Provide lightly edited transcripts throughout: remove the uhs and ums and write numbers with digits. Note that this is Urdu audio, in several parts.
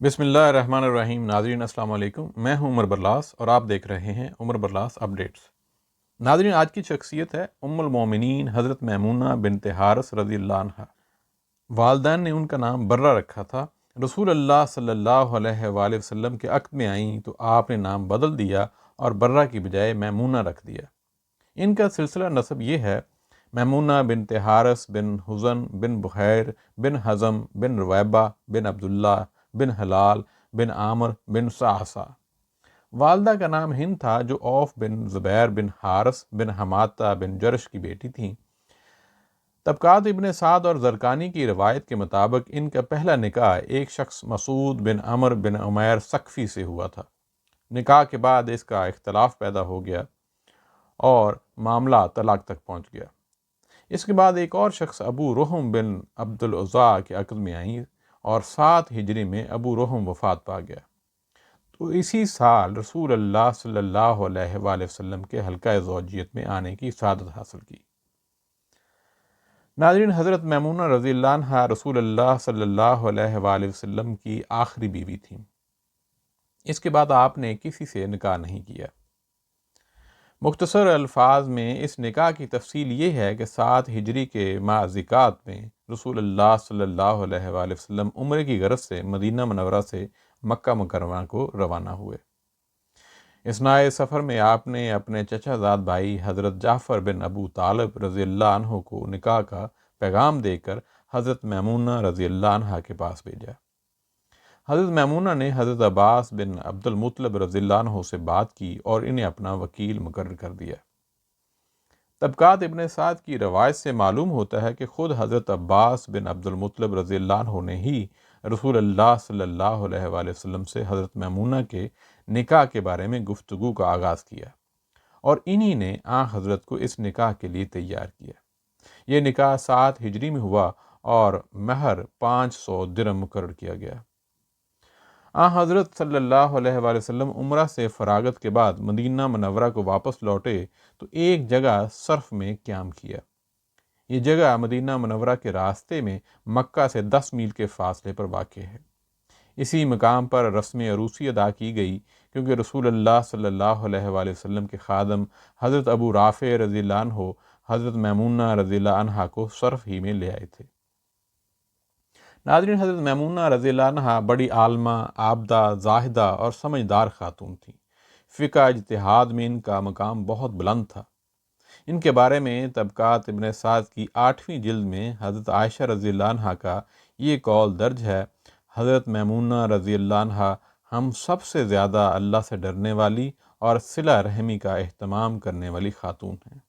بسم اللہ الرحمن الرحیم۔ ناظرین السلام علیکم، میں ہوں عمر برلاس اور آپ دیکھ رہے ہیں عمر برلاس اپڈیٹس۔ ناظرین، آج کی شخصیت ہے ام المومنین حضرت میمونہ بنت حارث رضی اللہ عنہ۔ والدین نے ان کا نام برہ رکھا تھا۔ رسول اللہ صلی اللہ علیہ وآلہ وسلم کے عقد میں آئیں تو آپ نے نام بدل دیا اور برہ کی بجائے میمونہ رکھ دیا۔ ان کا سلسلہ نسب یہ ہے: میمونہ بنت حارث بن حزن بن بحیر بن حزم بن رویبہ بن عبداللہ بن حلال بن عامر بن صعصع۔ والدہ کا نام ہند تھا، جو اوف بن زبیر بن حارث بن حماتہ بن جرش کی بیٹی تھیں۔ طبقات ابن سعد اور زرقانی کی روایت کے مطابق ان کا پہلا نکاح ایک شخص مسعود بن عمر بن عمیر ثقفی سے ہوا تھا۔ نکاح کے بعد اس کا اختلاف پیدا ہو گیا اور معاملہ طلاق تک پہنچ گیا۔ اس کے بعد ایک اور شخص ابو رحم بن عبد العزیٰ کے عقد میں آئیں اور 7 ہجری میں ابو رحم وفات پا گیا، تو اسی سال رسول اللہ صلی اللہ علیہ وآلہ وسلم کے حلقہ زوجیت میں آنے کی سعادت حاصل کی۔ ناظرین، حضرت میمونہ رضی اللہ عنہ رسول اللہ صلی اللہ علیہ وآلہ وسلم کی آخری بیوی تھیں۔ اس کے بعد آپ نے کسی سے نکاح نہیں کیا۔ مختصر الفاظ میں اس نکاح کی تفصیل یہ ہے کہ 7 ہجری کے ماہ ذکات میں رسول اللہ صلی اللہ علیہ وآلہ وسلم عمرے کی غرض سے مدینہ منورہ سے مکہ مکرمہ کو روانہ ہوئے۔ اثناء سفر میں آپ نے اپنے چچا زاد بھائی حضرت جعفر بن ابو طالب رضی اللہ عنہ کو نکاح کا پیغام دے کر حضرت میمونہ رضی اللہ عنہ کے پاس بھیجا۔ حضرت میمونہ نے حضرت عباس بن عبد المطلب رضی اللہ عنہ سے بات کی اور انہیں اپنا وکیل مقرر کر دیا۔ طبقات ابن سعد کی روایت سے معلوم ہوتا ہے کہ خود حضرت عباس بن عبد المطلب رضی اللہ عنہ نے ہی رسول اللہ صلی اللہ علیہ وآلہ وسلم سے حضرت میمونہ کے نکاح کے بارے میں گفتگو کا آغاز کیا اور انہی نے حضرت کو اس نکاح کے لیے تیار کیا۔ یہ نکاح 7 ہجری میں ہوا اور مہر 500 درہم مقرر کیا گیا۔ حضرت صلی اللہ علیہ وآلہ وسلم عمرہ سے فراغت کے بعد مدینہ منورہ کو واپس لوٹے تو ایک جگہ صرف میں قیام کیا۔ یہ جگہ مدینہ منورہ کے راستے میں مکہ سے 10 میل کے فاصلے پر واقع ہے۔ اسی مقام پر رسم عروسی ادا کی گئی، کیونکہ رسول اللہ صلی اللہ علیہ وآلہ وسلم کے خادم حضرت ابو رافع رضی اللہ عنہ حضرت میمونہ رضی اللہ عنہ کو صرف ہی میں لے آئے تھے۔ ناظرین، حضرت میمونہ رضی اللہ عنہ بڑی عالمہ، عابدہ، زاہدہ اور سمجھدار خاتون تھیں۔ فقہ اجتہاد میں ان کا مقام بہت بلند تھا۔ ان کے بارے میں طبقات ابن سعد کی 8ویں جلد میں حضرت عائشہ رضی اللہ عنہ کا یہ قول درج ہے: حضرت میمونہ رضی اللہ عنہ ہم سب سے زیادہ اللہ سے ڈرنے والی اور صلہ رحمی کا اہتمام کرنے والی خاتون ہیں۔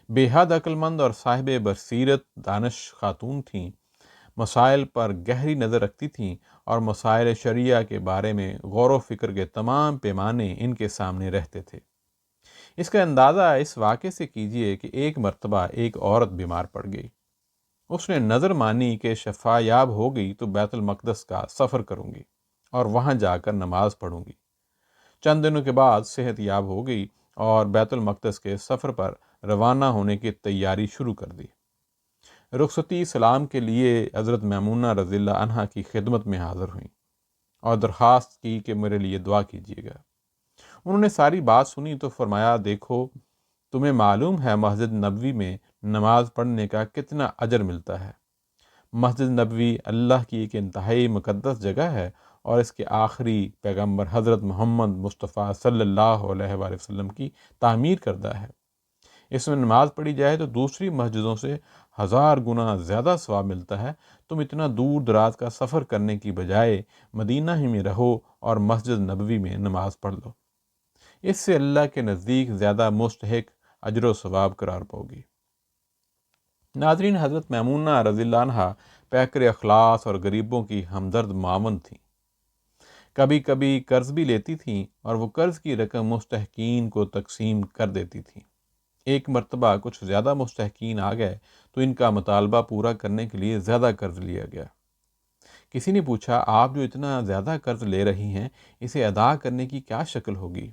بے حد عقل مند اور صاحب بصیرت دانش خاتون تھیں، مسائل پر گہری نظر رکھتی تھیں اور مسائل شریعہ کے بارے میں غور و فکر کے تمام پیمانے ان کے سامنے رہتے تھے۔ اس کا اندازہ اس واقعے سے کیجئے کہ ایک مرتبہ ایک عورت بیمار پڑ گئی۔ اس نے نظر مانی کہ شفا یاب ہو گئی تو بیت المقدس کا سفر کروں گی اور وہاں جا کر نماز پڑھوں گی۔ چند دنوں کے بعد صحت یاب ہو گئی اور بیت المقدس کے سفر پر روانہ ہونے کی تیاری شروع کر دی۔ رخصتی سلام کے لیے حضرت میمونہ رضی اللہ عنہ کی خدمت میں حاضر ہوئیں اور درخواست کی کہ میرے لیے دعا کیجیے گا۔ انہوں نے ساری بات سنی تو فرمایا: دیکھو، تمہیں معلوم ہے مسجد نبوی میں نماز پڑھنے کا کتنا اجر ملتا ہے۔ مسجد نبوی اللہ کی ایک انتہائی مقدس جگہ ہے اور اس کے آخری پیغمبر حضرت محمد مصطفیٰ صلی اللہ علیہ وآلہ وسلم کی تعمیر کردہ ہے۔ اس میں نماز پڑھی جائے تو دوسری مسجدوں سے 1000 گنا زیادہ ثواب ملتا ہے۔ تم اتنا دور دراز کا سفر کرنے کی بجائے مدینہ ہی میں رہو اور مسجد نبوی میں نماز پڑھ لو، اس سے اللہ کے نزدیک زیادہ مستحق اجر و ثواب قرار پاؤ گی۔ ناظرین، حضرت میمونہ رضی اللہ عنہ پیکر اخلاص اور غریبوں کی ہمدرد معاون تھیں۔ کبھی کبھی قرض بھی لیتی تھیں اور وہ قرض کی رقم مستحقین کو تقسیم کر دیتی تھیں۔ ایک مرتبہ کچھ زیادہ مستحقین آ گئے تو ان کا مطالبہ پورا کرنے کے لیے زیادہ قرض لیا گیا۔ کسی نے پوچھا: آپ جو اتنا زیادہ قرض لے رہی ہیں، اسے ادا کرنے کی کیا شکل ہوگی؟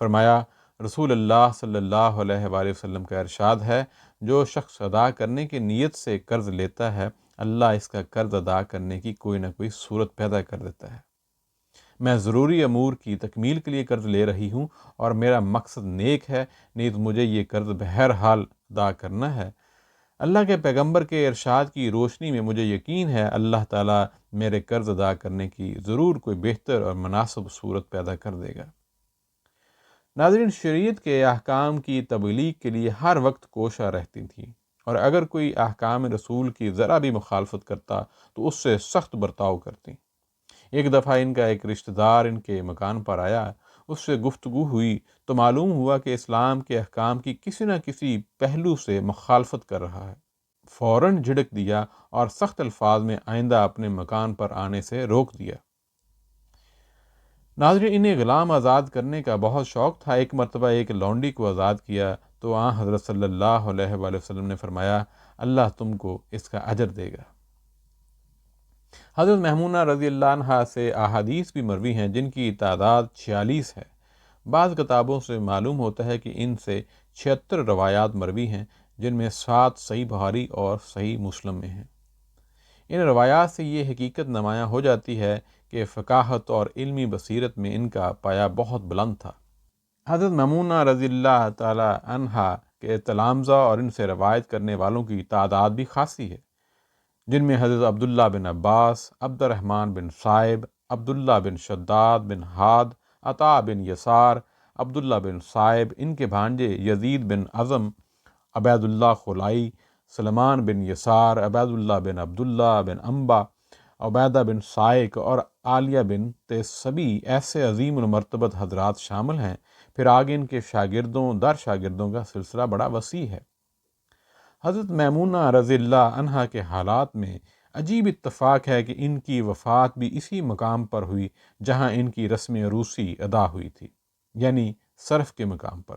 فرمایا: رسول اللہ صلی اللہ علیہ وآلہ وسلم کا ارشاد ہے: جو شخص ادا کرنے کی نیت سے قرض لیتا ہے، اللہ اس کا قرض ادا کرنے کی کوئی نہ کوئی صورت پیدا کر دیتا ہے۔ میں ضروری امور کی تکمیل کے لیے قرض لے رہی ہوں اور میرا مقصد نیک ہے، نیز مجھے یہ قرض بہرحال ادا کرنا ہے۔ اللہ کے پیغمبر کے ارشاد کی روشنی میں مجھے یقین ہے اللہ تعالیٰ میرے قرض ادا کرنے کی ضرور کوئی بہتر اور مناسب صورت پیدا کر دے گا۔ ناظرین، شریعت کے احکام کی تبلیغ کے لیے ہر وقت کوشاں رہتی تھیں، اور اگر کوئی احکام رسول کی ذرا بھی مخالفت کرتا تو اس سے سخت برتاؤ کرتی۔ ایک دفعہ ان کا ایک رشتہ دار ان کے مکان پر آیا، اس سے گفتگو ہوئی تو معلوم ہوا کہ اسلام کے احکام کی کسی نہ کسی پہلو سے مخالفت کر رہا ہے۔ فوراً جھڑک دیا اور سخت الفاظ میں آئندہ اپنے مکان پر آنے سے روک دیا۔ ناظرین، انہیں غلام آزاد کرنے کا بہت شوق تھا۔ ایک مرتبہ ایک لونڈی کو آزاد کیا تو حضرت صلی اللہ علیہ وآلہ وسلم نے فرمایا، اللہ تم کو اس کا اجر دے گا۔ حضرت میمونہ رضی اللہ عنہا سے احادیث بھی مروی ہیں جن کی تعداد 46 ہے۔ بعض کتابوں سے معلوم ہوتا ہے کہ ان سے 76 روایات مروی ہیں، جن میں 7 صحیح بخاری اور صحیح مسلم میں ہیں۔ ان روایات سے یہ حقیقت نمایاں ہو جاتی ہے کہ فقاہت اور علمی بصیرت میں ان کا پایہ بہت بلند تھا۔ حضرت میمونہ رضی اللہ تعالی عنہا کے تلامذہ اور ان سے روایت کرنے والوں کی تعداد بھی خاصی ہے، جن میں حضرت عبداللہ بن عباس، عبد الرحمن بن صائب، عبداللہ بن شداد بن ہاد، عطا بن یسار، عبداللہ بن صائب، ان کے بھانجے یزید بن عظم، عبید اللہ خلائی، سلمان بن یسار، عبید اللہ بن عبداللہ بن انبا، عبیدہ بن سائق اور عالیہ بن سبی ایسے عظیم المرتبت حضرات شامل ہیں۔ پھر آگے ان کے شاگردوں در شاگردوں کا سلسلہ بڑا وسیع ہے۔ حضرت میمونہ رضی اللہ عنہا کے حالات میں عجیب اتفاق ہے کہ ان کی وفات بھی اسی مقام پر ہوئی جہاں ان کی رسم عروسی ادا ہوئی تھی، یعنی صرف کے مقام پر،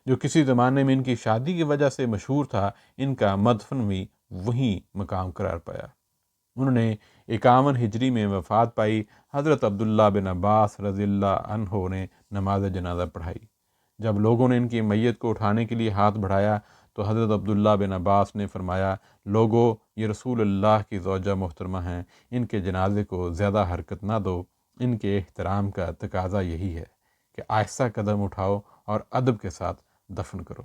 جو کسی زمانے میں ان کی شادی کی وجہ سے مشہور تھا۔ ان کا مدفن بھی وہیں مقام قرار پایا۔ انہوں نے 51 ہجری میں وفات پائی۔ حضرت عبداللہ بن عباس رضی اللہ عنہ نے نماز جنازہ پڑھائی۔ جب لوگوں نے ان کی میت کو اٹھانے کے لیے ہاتھ بڑھایا تو حضرت عبداللہ بن عباس نے فرمایا، لوگو، یہ رسول اللہ کی زوجہ محترمہ ہیں، ان کے جنازے کو زیادہ حرکت نہ دو۔ ان کے احترام کا تقاضا یہی ہے کہ آہستہ قدم اٹھاؤ اور ادب کے ساتھ دفن کرو۔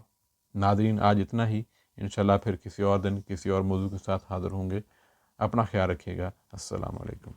ناظرین، آج اتنا ہی۔ انشاءاللہ پھر کسی اور دن کسی اور موضوع کے ساتھ حاضر ہوں گے۔ اپنا خیال رکھیے گا۔ السلام علیکم۔